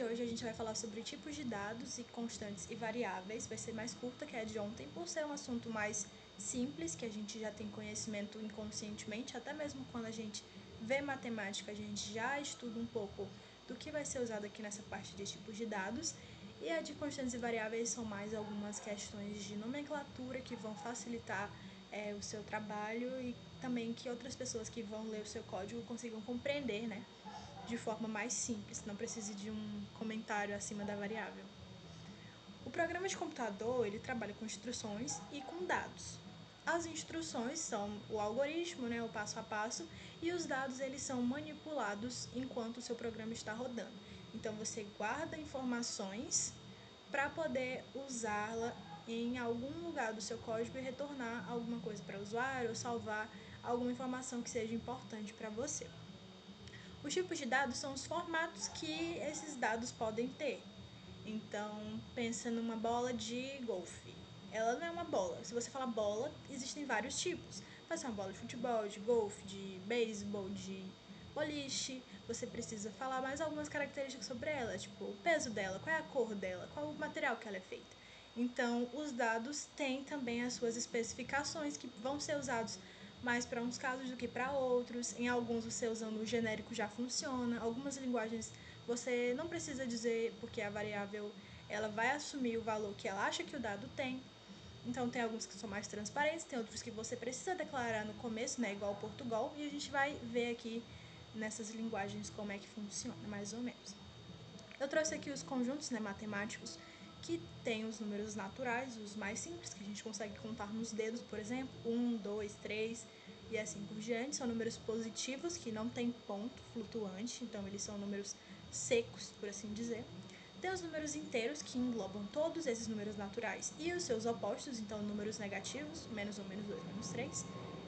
de hoje a gente vai falar sobre tipos de dados e constantes e variáveis. Vai ser mais curta que a de ontem, por ser um assunto mais simples, que a gente já tem conhecimento inconscientemente, até mesmo quando a gente vê matemática, a gente já estuda um pouco do que vai ser usado aqui nessa parte de tipos de dados. E a de constantes e variáveis são mais algumas questões de nomenclatura que vão facilitar o seu trabalho e também que outras pessoas que vão ler o seu código consigam compreender, né, de forma mais simples, não precise de um comentário acima da variável. O programa de computador, ele trabalha com instruções e com dados. As instruções são o algoritmo, né, o passo a passo, e os dados eles são manipulados enquanto o seu programa está rodando. Então você guarda informações para poder usá-la em algum lugar do seu código e retornar alguma coisa para o usuário ou salvar alguma informação que seja importante para você. Os tipos de dados são os formatos que esses dados podem ter. Então, pensa numa bola de golfe. Ela não é uma bola. Se você falar bola, existem vários tipos. Pode ser uma bola de futebol, de golfe, de beisebol, de boliche. Você precisa falar mais algumas características sobre ela, tipo o peso dela, qual é a cor dela, qual o material que ela é feita. Então, os dados têm também as suas especificações que vão ser usados mais para uns casos do que para outros. Em alguns, você usando o genérico já funciona. Algumas linguagens você não precisa dizer, porque a variável ela vai assumir o valor que ela acha que o dado tem. Então, tem alguns que são mais transparentes, tem outros que você precisa declarar no começo, né, igual o Portugal, e a gente vai ver aqui nessas linguagens como é que funciona, mais ou menos. Eu trouxe aqui os conjuntos, né, matemáticos, que tem os números naturais, os mais simples, que a gente consegue contar nos dedos, por exemplo, 1, 2, 3 e assim por diante. São números positivos, que não tem ponto flutuante, então eles são números secos, por assim dizer. Tem os números inteiros, que englobam todos esses números naturais e os seus opostos, então números negativos, menos 1, menos 2, menos 3.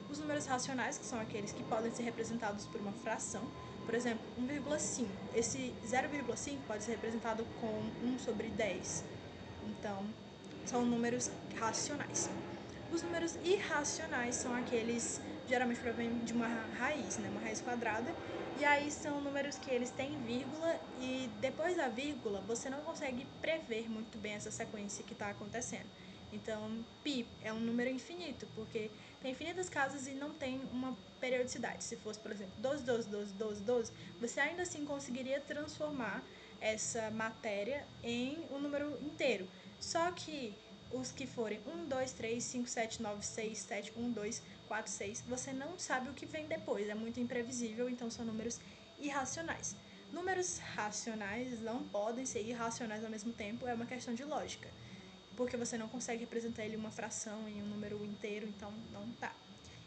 Os números racionais, que são aqueles que podem ser representados por uma fração. Por exemplo, 1,5. Esse 0,5 pode ser representado com 1 sobre 10. Então, são números racionais. Os números irracionais são aqueles, geralmente provém de uma raiz, né, uma raiz quadrada, e aí são números que eles têm vírgula e depois da vírgula você não consegue prever muito bem essa sequência que está acontecendo. Então, π é um número infinito, porque tem infinitas casas e não tem uma periodicidade. Se fosse, por exemplo, 12, 12, 12, 12, 12, você ainda assim conseguiria transformar essa matéria em um número inteiro. Só que os que forem 1, 2, 3, 5, 7, 9, 6, 7, 1, 2, 4, 6, você não sabe o que vem depois, é muito imprevisível, então são números irracionais. Números racionais não podem ser irracionais ao mesmo tempo, é uma questão de lógica, porque você não consegue representar ele em uma fração, em um número inteiro, então não dá.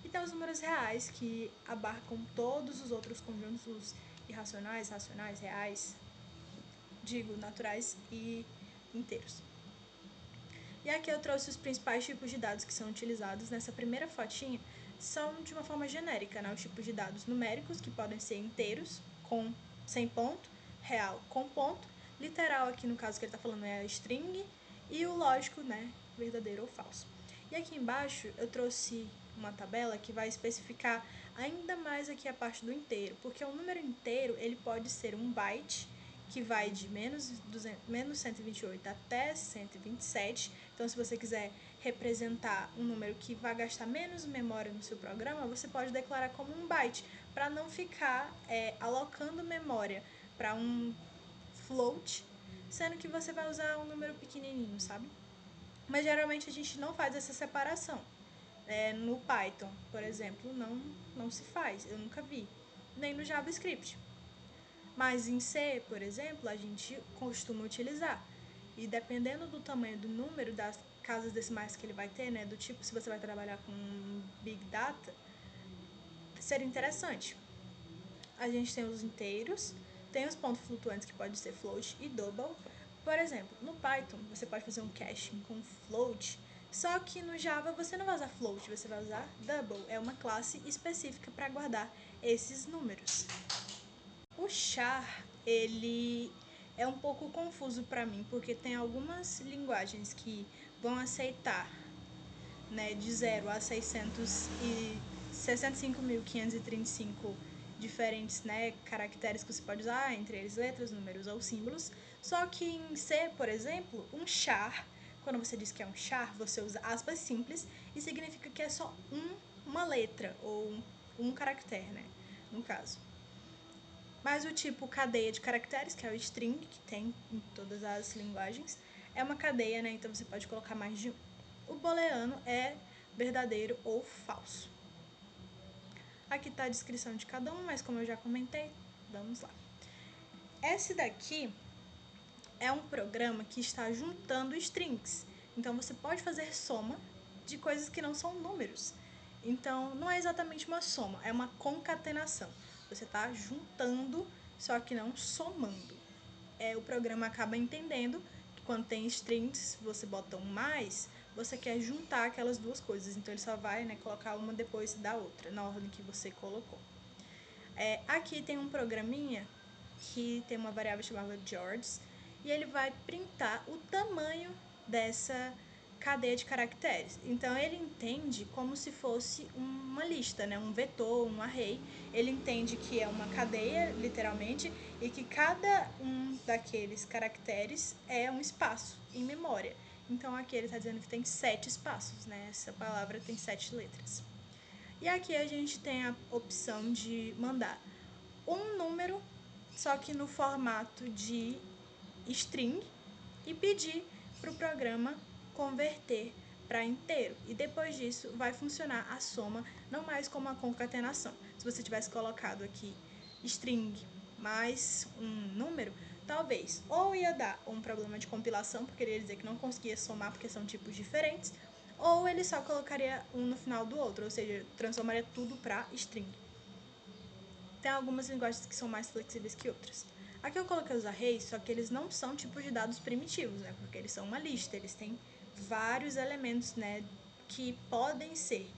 E tem os números reais, que abarcam todos os outros conjuntos, os irracionais, racionais, reais, naturais e inteiros. E aqui eu trouxe os principais tipos de dados que são utilizados nessa primeira fotinha. São de uma forma genérica, né? Os tipos de dados numéricos, que podem ser inteiros, sem ponto, real com ponto, literal aqui no caso que ele está falando é a string, e o lógico, né, verdadeiro ou falso. E aqui embaixo eu trouxe uma tabela que vai especificar ainda mais aqui a parte do inteiro, porque o número inteiro ele pode ser um byte, que vai de menos 128 até 127. Então, se você quiser representar um número que vai gastar menos memória no seu programa, você pode declarar como um byte, para não ficar alocando memória para um float, sendo que você vai usar um número pequenininho, sabe? Mas geralmente a gente não faz essa separação. No Python, por exemplo, não se faz, eu nunca vi. Nem no JavaScript. Mas em C, por exemplo, a gente costuma utilizar. E dependendo do tamanho do número das casas decimais que ele vai ter, né, do tipo, se você vai trabalhar com Big Data, seria interessante. A gente tem os inteiros, tem os pontos flutuantes que pode ser float e double. Por exemplo, no Python você pode fazer um caching com float, só que no Java você não vai usar float, você vai usar double, é uma classe específica para guardar esses números. O char, ele é um pouco confuso para mim, porque tem algumas linguagens que vão aceitar, né, de 0 a 665.535 diferentes, né, caracteres que você pode usar, entre eles letras, números ou símbolos. Só que em C, por exemplo, um char, quando você diz que é um char, você usa aspas simples e significa que é só uma letra ou um caractere, né, no caso. Mas o tipo cadeia de caracteres, que é o string, que tem em todas as linguagens, é uma cadeia, né? Então você pode colocar mais de um. O booleano é verdadeiro ou falso. Aqui está a descrição de cada um, mas como eu já comentei, vamos lá. Esse daqui é um programa que está juntando strings. Então você pode fazer soma de coisas que não são números. Então não é exatamente uma soma, é uma concatenação. Você está juntando, só que não somando. O programa acaba entendendo que quando tem strings, você bota um mais, você quer juntar aquelas duas coisas. Então ele só vai, né, colocar uma depois da outra, na ordem que você colocou. Aqui tem um programinha que tem uma variável chamada George, e ele vai printar o tamanho dessa cadeia de caracteres. Então ele entende como se fosse uma lista, né? Um vetor, um array. Ele entende que é uma cadeia, literalmente, e que cada um daqueles caracteres é um espaço em memória. Então aqui ele está dizendo que tem 7 espaços, né? Essa palavra tem 7 letras. E aqui a gente tem a opção de mandar um número, só que no formato de string, e pedir para o programa converter para inteiro. E depois disso vai funcionar a soma, não mais como a concatenação. Se você tivesse colocado aqui string mais um número, talvez ou ia dar um problema de compilação, porque ele ia dizer que não conseguia somar porque são tipos diferentes, ou ele só colocaria um no final do outro, ou seja, transformaria tudo para string. Tem algumas linguagens que são mais flexíveis que outras. Aqui eu coloquei os arrays, só que eles não são tipos de dados primitivos, né? Porque eles são uma lista, eles têm vários elementos, né, que podem ser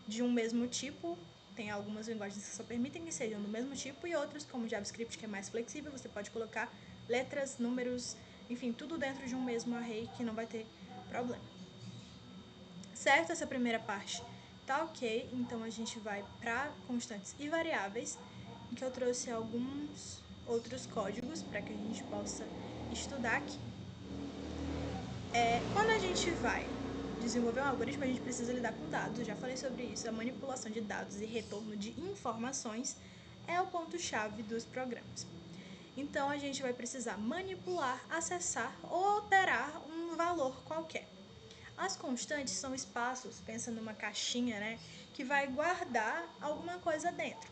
de um mesmo tipo. Tem algumas linguagens que só permitem que sejam do mesmo tipo, e outras, como JavaScript, que é mais flexível, você pode colocar letras, números, enfim, tudo dentro de um mesmo array que não vai ter problema. Certo? Essa primeira parte tá ok, então a gente vai para constantes e variáveis, em que eu trouxe alguns outros códigos para que a gente possa estudar aqui. Quando a gente vai desenvolver um algoritmo, a gente precisa lidar com dados, eu já falei sobre isso. A manipulação de dados e retorno de informações é o ponto-chave dos programas. Então a gente vai precisar manipular, acessar ou alterar um valor qualquer. As constantes são espaços, pensa numa caixinha, né, que vai guardar alguma coisa dentro.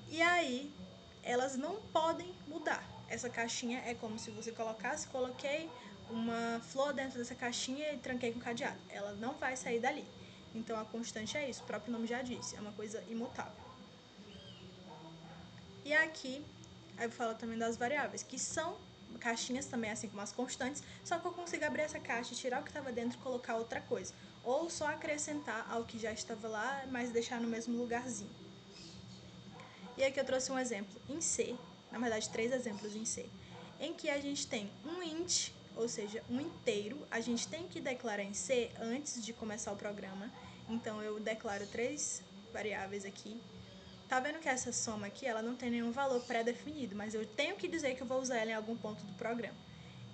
E aí, elas não podem mudar. Essa caixinha é como se você coloquei uma flor dentro dessa caixinha e tranquei com cadeado. Ela não vai sair dali. Então a constante é isso, o próprio nome já disse, é uma coisa imutável. E aqui, eu falo também das variáveis, que são caixinhas também, assim como as constantes, só que eu consigo abrir essa caixa, tirar o que estava dentro e colocar outra coisa. Ou só acrescentar ao que já estava lá, mas deixar no mesmo lugarzinho. E aqui eu trouxe um exemplo em C, na verdade 3 exemplos em C, em que a gente tem um int, ou seja, um inteiro, a gente tem que declarar em C antes de começar o programa. Então eu declaro 3 variáveis aqui. Tá vendo que essa soma aqui, ela não tem nenhum valor pré-definido, mas eu tenho que dizer que eu vou usar ela em algum ponto do programa.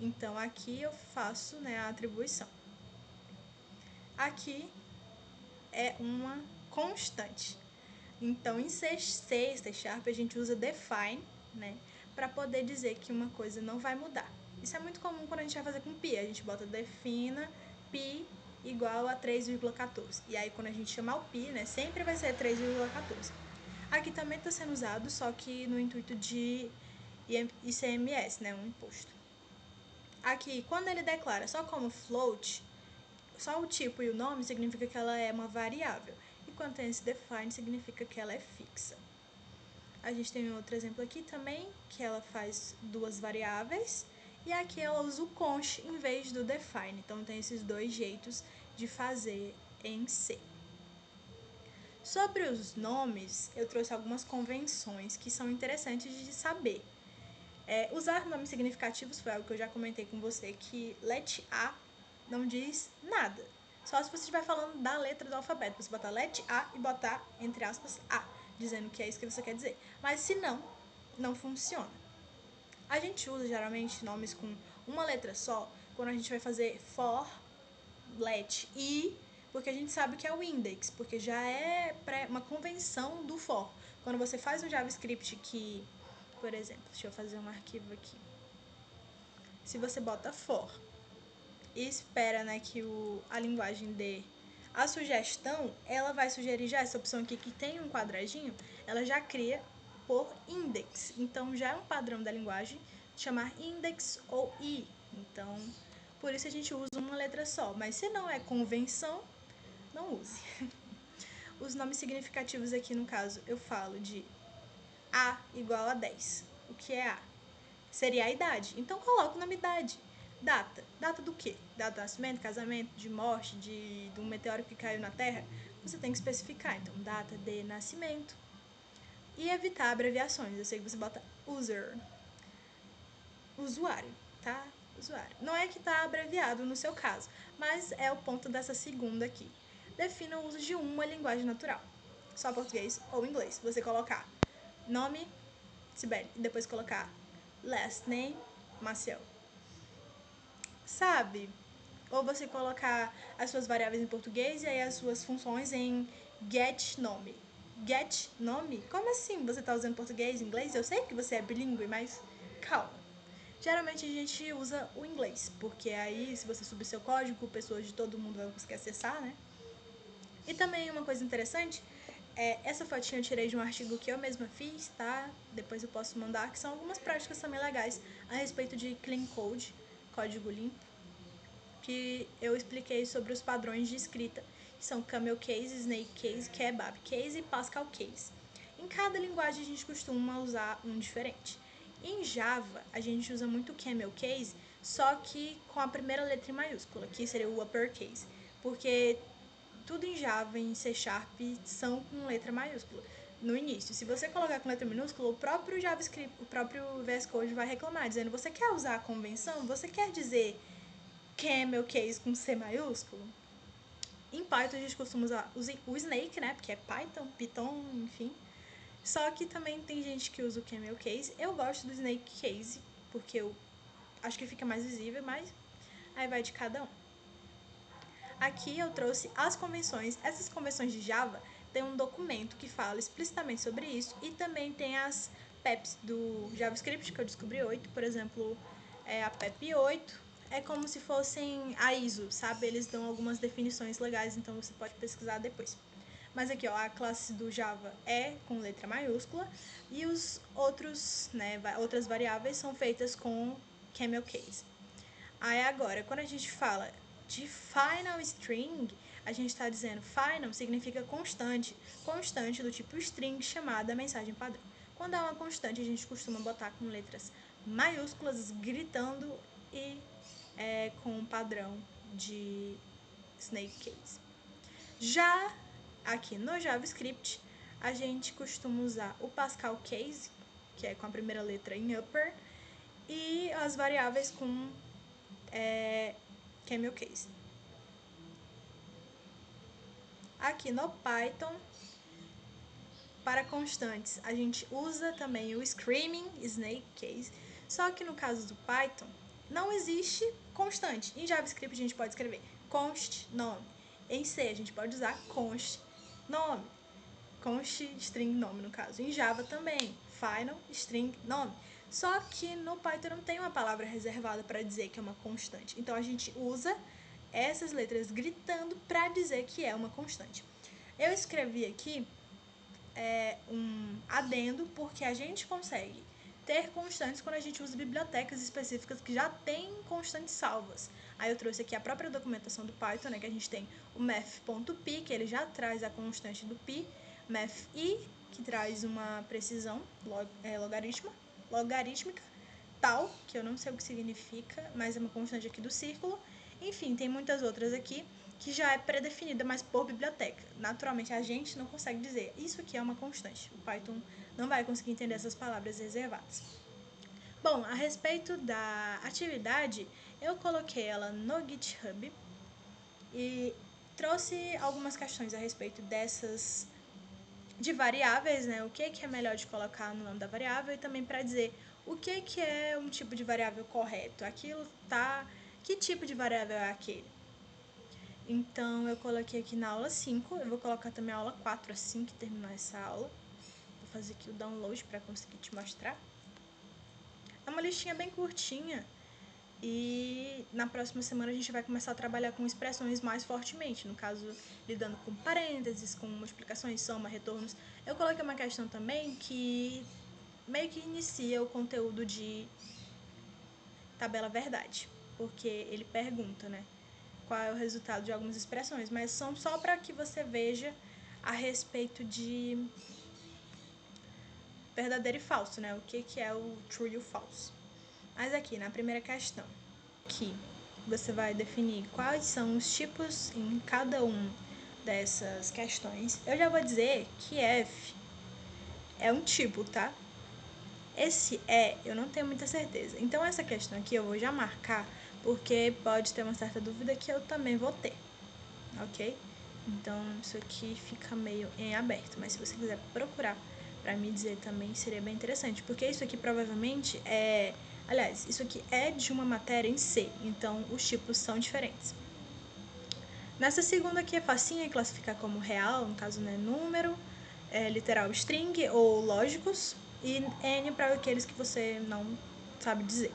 Então aqui eu faço, né, a atribuição. Aqui é uma constante. Então, em C#, a gente usa define, né, para poder dizer que uma coisa não vai mudar. Isso é muito comum quando a gente vai fazer com pi. A gente bota defina pi igual a 3,14. E aí, quando a gente chamar o pi, né, sempre vai ser 3,14. Aqui também está sendo usado, só que no intuito de ICMS, né, um imposto. Aqui, quando ele declara só como float, só o tipo e o nome significa que ela é uma variável. E quando tem esse define, significa que ela é fixa. A gente tem outro exemplo aqui também, que ela faz 2 variáveis. E aqui ela usa o const em vez do define. Então tem esses 2 jeitos de fazer em C. Sobre os nomes, eu trouxe algumas convenções que são interessantes de saber. Usar nomes significativos foi algo que eu já comentei com você, que let a não diz nada. Só se você estiver falando da letra do alfabeto, você botar let a e botar, entre aspas, a. dizendo que é isso que você quer dizer. Mas se não, não funciona. A gente usa geralmente nomes com uma letra só quando a gente vai fazer for, let e, porque a gente sabe que é o index, porque já é uma convenção do for. Quando você faz um JavaScript que, por exemplo, deixa eu fazer um arquivo aqui. Se você bota for e espera, né, que a linguagem dê a sugestão, ela vai sugerir já essa opção aqui que tem um quadradinho, ela já cria por index. Então já é um padrão da linguagem chamar index ou i. Então, por isso a gente usa uma letra só, mas se não é convenção, não use. Os nomes significativos aqui, no caso, eu falo de A igual a 10. O que é A? Seria a idade. Então coloca o nome idade. Data. Data do quê? Data de nascimento, casamento, de morte, de um meteoro que caiu na Terra? Você tem que especificar. Então, data de nascimento. E evitar abreviações. Eu sei que você bota user. Usuário, tá? Usuário. Não é que está abreviado no seu caso, mas é o ponto dessa segunda aqui. Defina o uso de uma linguagem natural. Só português ou inglês. Você colocar nome, Sibeli, e depois colocar last name, Maciel. Sabe? Ou você colocar as suas variáveis em português e aí as suas funções em get nome. Get nome? Como assim? Você está usando português e inglês? Eu sei que você é bilíngue, mas calma. Geralmente a gente usa o inglês, porque aí se você subir seu código, pessoas de todo mundo vão conseguir acessar, né? E também uma coisa interessante, essa fotinha eu tirei de um artigo que eu mesma fiz, tá? Depois eu posso mandar, que são algumas práticas também legais a respeito de clean code, código limpo, que eu expliquei sobre os padrões de escrita, que são camel case, snake case, kebab case e pascal case. Em cada linguagem a gente costuma usar um diferente. Em Java, a gente usa muito camel case, só que com a primeira letra em maiúscula, que seria o uppercase, porque tudo em Java, em C Sharp, são com letra maiúscula no início. Se você colocar com letra minúscula, o próprio JavaScript, o próprio VS Code vai reclamar, dizendo: você quer usar a convenção? Você quer dizer camel case com C maiúsculo? Em Python a gente costuma usar o Snake, né? Porque é Python, enfim. Só que também tem gente que usa o camel case. Eu gosto do Snake case, porque eu acho que fica mais visível, mas aí vai de cada um. Aqui eu trouxe as convenções. Essas convenções de Java tem um documento que fala explicitamente sobre isso e também tem as PEPs do JavaScript, que eu descobri 8, por exemplo, a PEP 8 é como se fossem a ISO, sabe? Eles dão algumas definições legais, então você pode pesquisar depois. Mas aqui, ó, a classe do Java é com letra maiúscula e os outros, né, outras variáveis são feitas com camel case. Aí agora, quando a gente fala de final string, a gente está dizendo final significa constante, constante do tipo string chamada mensagem padrão. Quando é uma constante, a gente costuma botar com letras maiúsculas, gritando e com um padrão de snake case. Já aqui no JavaScript, a gente costuma usar o Pascal case, que é com a primeira letra em upper, e as variáveis com camel case. Aqui no Python, para constantes, a gente usa também o screaming snake case, só que no caso do Python, não existe constante. Em JavaScript a gente pode escrever const nome. Em C a gente pode usar const nome. Const string nome no caso. Em Java também, final string nome. Só que no Python não tem uma palavra reservada para dizer que é uma constante. Então a gente usa essas letras gritando para dizer que é uma constante. Eu escrevi aqui um adendo porque a gente consegue ter constantes quando a gente usa bibliotecas específicas que já tem constantes salvas. Aí eu trouxe aqui a própria documentação do Python, né, que a gente tem o math.py, que ele já traz a constante do pi, math.i, que traz uma precisão logarítmica, tal, que eu não sei o que significa, mas é uma constante aqui do círculo. Enfim, tem muitas outras aqui que já é pré-definida, mas por biblioteca. Naturalmente, a gente não consegue dizer isso aqui é uma constante. O Python não vai conseguir entender essas palavras reservadas. Bom, a respeito da atividade, eu coloquei ela no GitHub e trouxe algumas questões a respeito de variáveis, né? O que é melhor de colocar no nome da variável e também para dizer o que é um tipo de variável correto. Aquilo tá... Que tipo de variável é aquele? Então, eu coloquei aqui na aula 5, eu vou colocar também a aula 4 assim que terminar essa aula. Vou fazer aqui o download para conseguir te mostrar. É uma listinha bem curtinha e na próxima semana a gente vai começar a trabalhar com expressões mais fortemente, no caso, lidando com parênteses, com multiplicações, soma, retornos. Eu coloquei uma questão também que meio que inicia o conteúdo de tabela verdade, porque ele pergunta, né, qual é o resultado de algumas expressões, mas são só para que você veja a respeito de verdadeiro e falso, né, o que é o true e o false. Mas aqui, na primeira questão, aqui você vai definir quais são os tipos em cada um dessas questões. Eu já vou dizer que F é um tipo, tá? Esse eu não tenho muita certeza. Então, essa questão aqui eu vou já marcar, porque pode ter uma certa dúvida que eu também vou ter, ok? Então, isso aqui fica meio em aberto, mas se você quiser procurar para me dizer também, seria bem interessante, porque isso aqui provavelmente é... Aliás, isso aqui é de uma matéria em C, então os tipos são diferentes. Nessa segunda aqui é facinho classificar como real, no caso, né, número, literal string ou lógicos, e N para aqueles que você não sabe dizer.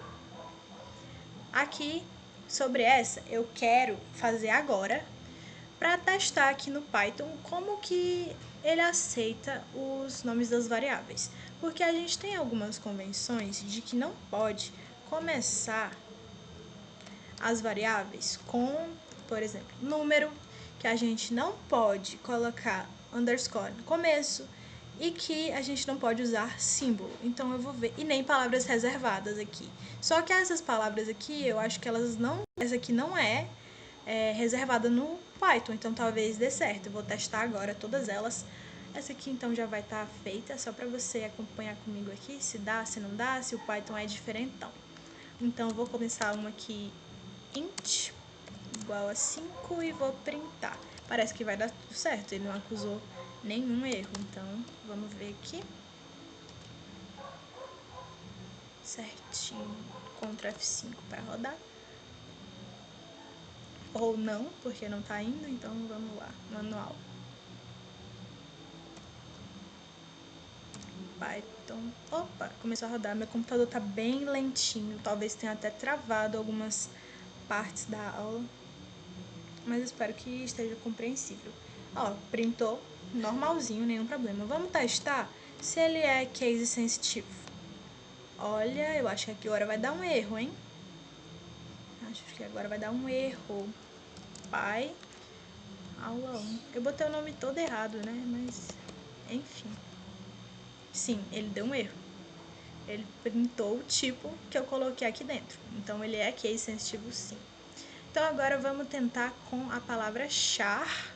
Aqui, sobre essa, eu quero fazer agora para testar aqui no Python como que ele aceita os nomes das variáveis. Porque a gente tem algumas convenções de que não pode começar as variáveis com, por exemplo, número, que a gente não pode colocar underscore no começo e que a gente não pode usar símbolo. Então eu vou ver, e nem palavras reservadas aqui. Só que essas palavras aqui, eu acho que elas não, essa aqui não é reservada no Python, então talvez dê certo. Eu vou testar agora todas elas. Essa aqui então já vai estar feita, só para você acompanhar comigo aqui, se dá, se não dá, se o Python é diferentão. Então eu vou começar uma aqui, int igual a 5 e vou printar. Parece que vai dar tudo certo, ele não acusou nenhum erro, então vamos ver aqui. Certinho, Ctrl F5 para rodar. Ou não, porque não tá indo, então vamos lá, manual. Python, opa, começou a rodar, meu computador tá bem lentinho, talvez tenha até travado algumas partes da aula, mas espero que esteja compreensível. Ó, printou, normalzinho, nenhum problema. Vamos testar se ele é case sensitivo. Olha, eu acho que agora vai dar um erro, hein? Acho que agora vai dar um erro. Pai, aula 1. Eu botei o nome todo errado, né? Mas, enfim. Sim, ele deu um erro. Ele printou o tipo que eu coloquei aqui dentro. Então, ele é case sensitivo, sim. Então, agora vamos tentar com a palavra char.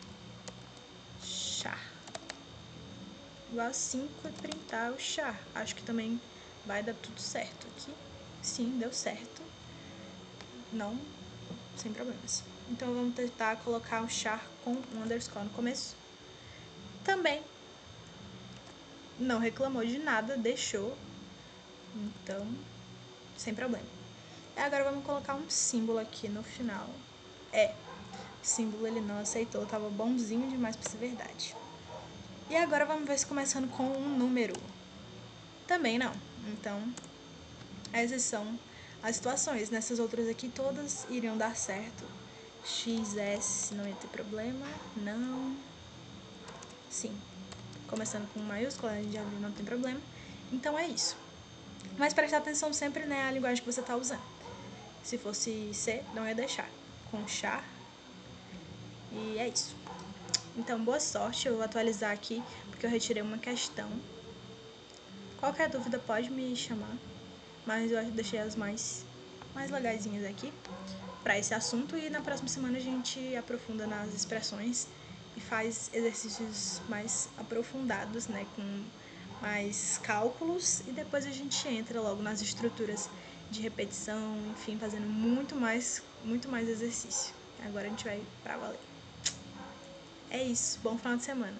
Char. Igual a 5 e printar o char. Acho que também vai dar tudo certo aqui. Sim, deu certo. Não, sem problemas. Então, vamos tentar colocar o char com um underscore no começo. Também não reclamou de nada, deixou. Então, sem problema. E agora vamos colocar um símbolo aqui no final. Símbolo ele não aceitou, tava bonzinho demais pra ser verdade. E agora vamos ver se começando com um número. Também não. Então, essas são as situações. Nessas outras aqui todas iriam dar certo. XS não ia ter problema. Não. Sim. Começando com maiúscula, a gente já viu, não tem problema. Então é isso. Mas prestar atenção sempre na linguagem que você está usando. Se fosse C, não ia deixar. Com char. E é isso. Então, boa sorte. Eu vou atualizar aqui, porque eu retirei uma questão. Qualquer dúvida pode me chamar. Mas eu deixei as mais legaisinhas aqui para esse assunto. E na próxima semana a gente aprofunda nas expressões e faz exercícios mais aprofundados, né? Com mais cálculos. E depois a gente entra logo nas estruturas de repetição, enfim, fazendo muito mais exercício. Agora a gente vai pra valer. É isso. Bom final de semana.